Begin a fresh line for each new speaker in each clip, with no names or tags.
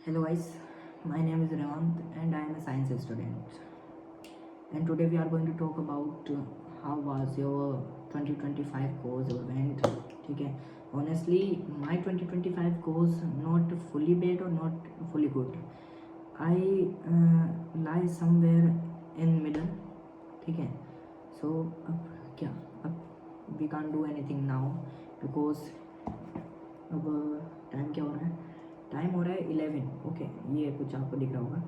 Hello guys, my name is Revant and I am a science student. And today we are going to talk about how was your 2025 course went. ठीक है. Honestly, my 2025 course not fully bad or not fully good. I lie somewhere in middle. ठीक है. So अब क्या? अब we can't do anything now because अब time क्या हो रहा है? टाइम हो रहा है 11. ओके, ये कुछ आपको दिख रहा होगा.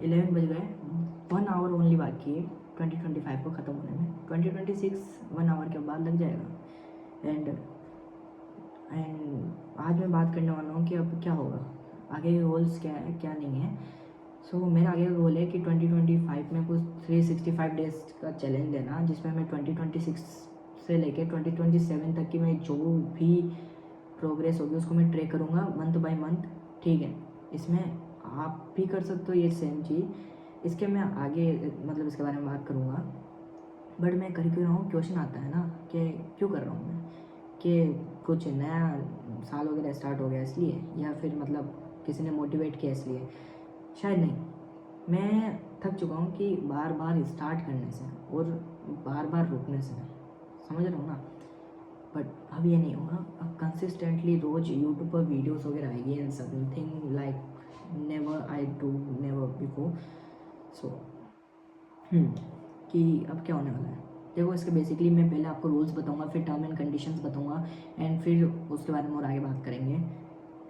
11 बज गए. 1 आवर ओनली बाकी है 2025 को ख़त्म होने में. 2026 1 आवर के बाद लग जाएगा. एंड आज मैं बात करने वाला हूँ कि अब क्या होगा, आगे के गोल्स क्या है क्या नहीं है. सो मेरा आगे का गोल है कि 2025 में कुछ 365 डेज़ का चैलेंज देना, जिसमें मैं 2026 से लेके 2027 तक की मैं जो भी प्रोग्रेस होगी उसको मैं ट्रैक करूँगा मंथ बाय मंथ. ठीक है. इसमें आप भी कर सकते हो ये सेम चीज़. इसके मैं आगे मतलब इसके बारे में बात करूँगा. बट मैं कर क्यों रहा हूँ, क्वेश्चन आता है ना कि क्यों कर रहा हूँ मैं, कि कुछ नया साल वगैरह स्टार्ट हो गया इसलिए, या फिर मतलब किसी ने मोटिवेट किया इसलिए. शायद नहीं. मैं थक चुका हूँ कि बार बार स्टार्ट करने से और बार बार रुकने से. समझ रहा हूँ ना. बट अब ये नहीं होगा. अब कंसिस्टेंटली रोज़ यूट्यूब पर वीडियोस वगैरह आएगी and something like never I do never before. So कि अब क्या होने वाला है. देखो, इसके बेसिकली मैं पहले आपको रूल्स बताऊंगा, फिर टर्म एंड कंडीशंस बताऊंगा, एंड फिर उसके बारे में और आगे बात करेंगे.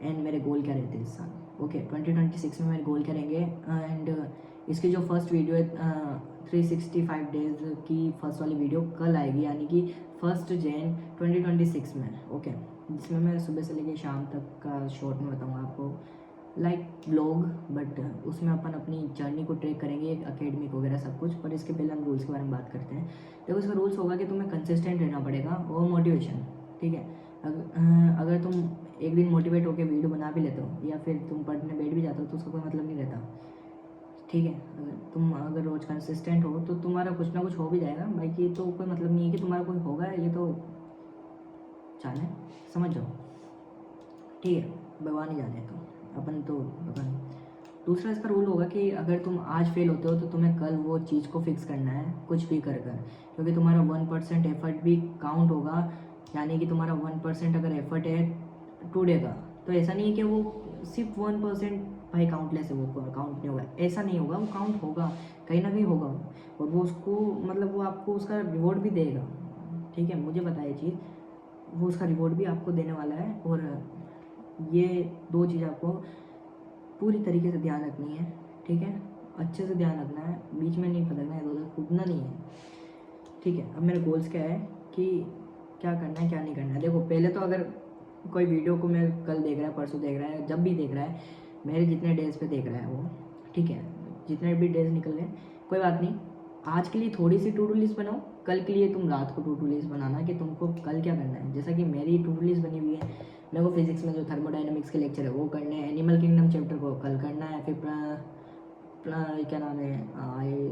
एंड मेरे गोल क्या रहते हैं इस साल. ओके, 2026 में मेरे गोल क्या रहेंगे. एंड इसकी जो फर्स्ट वीडियो है 365 डेज़ की फर्स्ट वाली वीडियो कल आएगी, यानी कि 1 जनवरी 2026 में. ओके, जिसमें मैं सुबह से लेकर शाम तक का शॉर्ट में बताऊंगा आपको, लाइक ब्लॉग. बट उसमें अपन अपनी जर्नी को ट्रैक करेंगे, एकेडमिक वगैरह सब कुछ. पर इसके पहले हम रूल्स के बारे में बात करते हैं. देखो, इसका रूल्स होगा कि तुम्हें कंसिस्टेंट रहना पड़ेगा और मोटिवेशन. ठीक है. अगर तुम एक दिन मोटिवेट होकर वीडियो बना भी लेते हो या फिर तुम पढ़ने बैठ भी जाते हो तो उसका कोई मतलब नहीं रहता. ठीक है. अगर रोज़ कंसिस्टेंट हो तो तुम्हारा कुछ ना कुछ हो भी जाएगा. बाकी तो कोई मतलब नहीं है कि तुम्हारा कोई होगा, ये तो जाने समझ जाओ. ठीक है, भगवान ही जाने, तो अपन तो पता नहीं. दूसरा इसका रूल होगा कि अगर तुम आज फेल होते हो तो तुम्हें कल वो चीज़ को फिक्स करना है कुछ भी कर कर, क्योंकि तुम्हारा 1% एफर्ट भी काउंट होगा. यानी कि तुम्हारा 1% अगर एफर्ट है टुडे का, तो ऐसा नहीं है कि वो सिर्फ 1% भाई काउंटलेस है, वो काउंट नहीं होगा. ऐसा नहीं होगा, वो काउंट होगा, कहीं ना कहीं होगा वो. और वो उसको मतलब वो आपको उसका रिवॉर्ड भी देगा. ठीक है, मुझे पता है ये चीज़. वो उसका रिवॉर्ड भी आपको देने वाला है. और ये दो चीज़ आपको पूरी तरीके से ध्यान रखनी है. ठीक है, अच्छे से ध्यान रखना है, बीच में नहीं भटकना है, इधर कूदना नहीं है. ठीक है. अब मेरे गोल्स क्या है कि क्या करना है क्या नहीं करना है. देखो, पहले तो अगर कोई वीडियो को मैं कल देख रहा है, परसों देख रहा है, जब भी देख रहा है, मेरे जितने डेज़ पे देख रहा है वो, ठीक है, जितने भी डेज़ निकल गए कोई बात नहीं. आज के लिए थोड़ी सी टू डू लिस्ट बनाओ, कल के लिए तुम रात को टू डू लिस्ट बनाना कि तुमको कल क्या करना है. जैसा कि मेरी टू डू लिस्ट बनी हुई है, मेरे को फिजिक्स में जो थर्मोडाइनमिक्स के लेक्चर है वो करने हैं, एनिमल किंगडम चैप्टर को कल करना है, फिर क्या नाम है, आई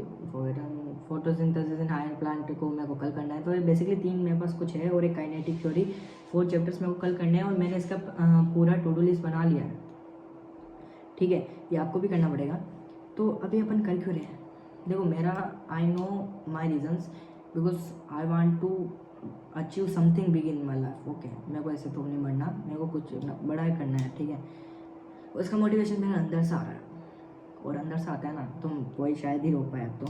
फोटोसिंथेसिस इन हायर प्लांट को मेरे को कल करना है. तो ये बेसिकली 3 मेरे पास कुछ है, और एक काइनेटिक थ्योरी 4 चैप्टर्स मेरे को कल करने हैं, और मैंने इसका पूरा टू डू लिस्ट बना लिया है. ठीक है, ये आपको भी करना पड़ेगा. तो अभी अपन कर क्यों रहे हैं. देखो, मेरा I know my reasons, because I want to achieve something big in my life. Okay, मेरे को ऐसे तो नहीं बढ़ना, मेरे को कुछ बड़ा करना है. ठीक है, उसका मोटिवेशन मेरे अंदर से आ रहा है, और अंदर से आता है ना, तुम कोई शायद ही रोक पाए. अब तो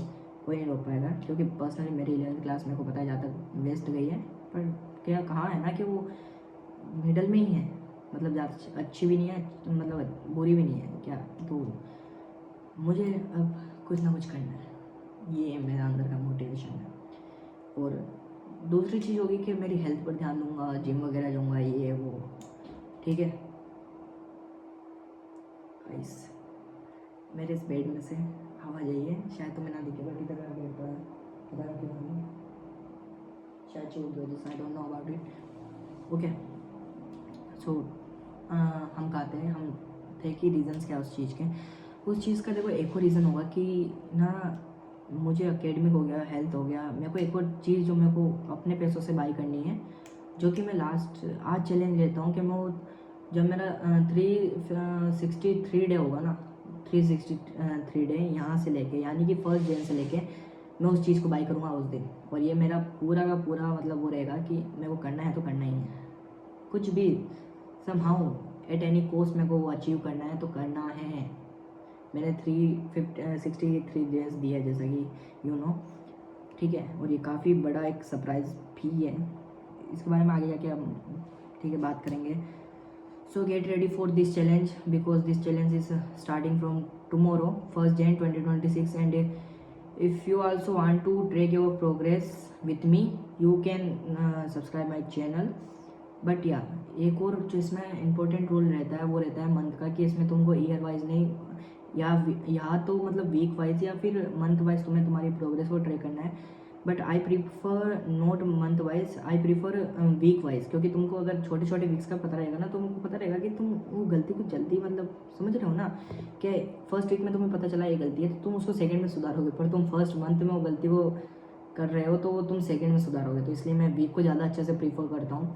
कोई नहीं रोक पाएगा, क्योंकि पर्सनली मेरी 11th क्लास मेरे को पता है जहाँ तक वेस्ट गई है. पर क्या कहाँ है ना कि वो मिडल में ही है, मतलब ज़्यादा अच्छी भी नहीं है, मतलब बुरी भी नहीं है क्या. तो मुझे अब कुछ ना कुछ करना है, ये मेरा अंदर का मोटिवेशन है. और दूसरी चीज़ होगी कि मेरी हेल्थ पर ध्यान दूंगा, जिम वगैरह जाऊँगा, ये वो. ठीक है गाइस, मेरे इस बेड में से हवा जाइए, शायद तुम्हें ना दिखे, बट इधर का बेड पड़ा है, पता नहीं क्यों नहीं, शायद चोट की वजह से, I don't know about it. Okay. So हम कहते हैं, हम थे कि रीज़न्स क्या उस चीज़ के. उस चीज़ का देखो एक और रीज़न होगा कि ना, मुझे एकेडमिक हो गया, हेल्थ हो गया, मेरे को एक और चीज़ जो मेरे को अपने पैसों से बाई करनी है, जो कि मैं लास्ट आज चैलेंज लेता हूँ कि मैं वो जब मेरा 363 डे होगा ना, 363 डे यहाँ से लेके, यानी कि 1 जन से लेके मैं उस चीज़ को बाई करूँगा उस दिन। और ये मेरा पूरा का पूरा मतलब वो रहेगा कि मेरे को करना है तो करना ही है, कुछ भी समहाउ एट एनी कॉस्ट मेरे को वो अचीव करना है तो करना है। मैंने 363 डेज दिया जैसा कि ठीक है। और ये काफ़ी बड़ा एक सरप्राइज़ भी है, इसके बारे में आगे जाके हम ठीक है बात करेंगे। सो get ready for this challenge because this challenge is starting from tomorrow 1 जन 2026 and if you also want to track your progress with me you can subscribe my channel। But या एक और जो इसमें इम्पोर्टेंट रोल रहता है वो रहता है मंथ का, कि इसमें तुमको ईयर वाइज नहीं या तो मतलब वीक वाइज या फिर मंथ वाइज तुम्हें तुम्हारी प्रोग्रेस को ट्रैक करना है। But I prefer not month wise, I prefer week wise, क्योंकि तुमको अगर छोटे छोटे वीक्स का पता रहेगा ना, तो तुमको पता रहेगा कि तुम वो गलती को जल्दी मतलब समझ रहे हो ना, कि फर्स्ट वीक में तुम्हें पता चला ये गलती है तो तुम उसको सेकंड में सुधारोगे, पर तुम फर्स्ट मंथ में वो गलती को कर रहे हो तो वो तुम सेकंड में सुधारोगे। तो इसलिए मैं वीक को ज़्यादा अच्छे से प्रीफर करता हूँ।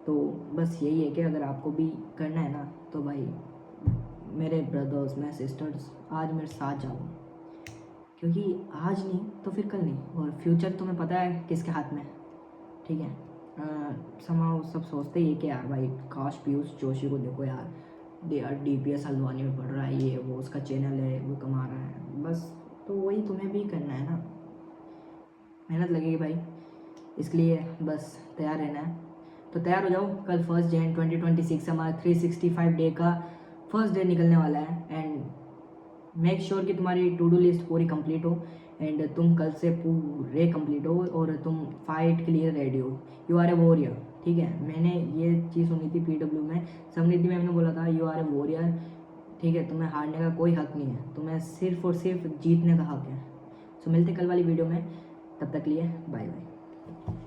तो बस यही है कि अगर आपको भी करना है ना तो भाई मेरे ब्रदर्स मेरे सिस्टर्स आज मेरे साथ जाओ, क्योंकि आज नहीं तो फिर कल नहीं, और फ्यूचर तुम्हें पता है किसके हाथ में है, ठीक है। समाओ सब सोचते ही है कि यार भाई काश पीयूष जोशी को देखो यार, दे यार DPS हल्द्वानी में पढ़ रहा है, ये वो उसका चैनल है वो कमा रहा है, बस तो वही तुम्हें भी करना है ना, मेहनत लगेगी भाई, इसलिए बस तैयार रहना है। तो तैयार हो जाओ, कल 1 जन 2026 हमारा 365 डे का फर्स्ट डे निकलने वाला है। एंड मेक श्योर कि तुम्हारी टू डू लिस्ट पूरी कंप्लीट हो एंड तुम कल से पूरे कंप्लीट हो और तुम फाइट के लिए रेडी हो। यू आर ए वॉरियर, ठीक है। मैंने ये चीज़ सुनी थी PW में, समृद्धि मैम ने बोला था यू आर ए वॉरियर, ठीक है। तुम्हें हारने का कोई हक नहीं है, तुम्हें सिर्फ और सिर्फ जीतने का हक है। सो मिलते कल वाली वीडियो में, तब तक लिए बाय बाय।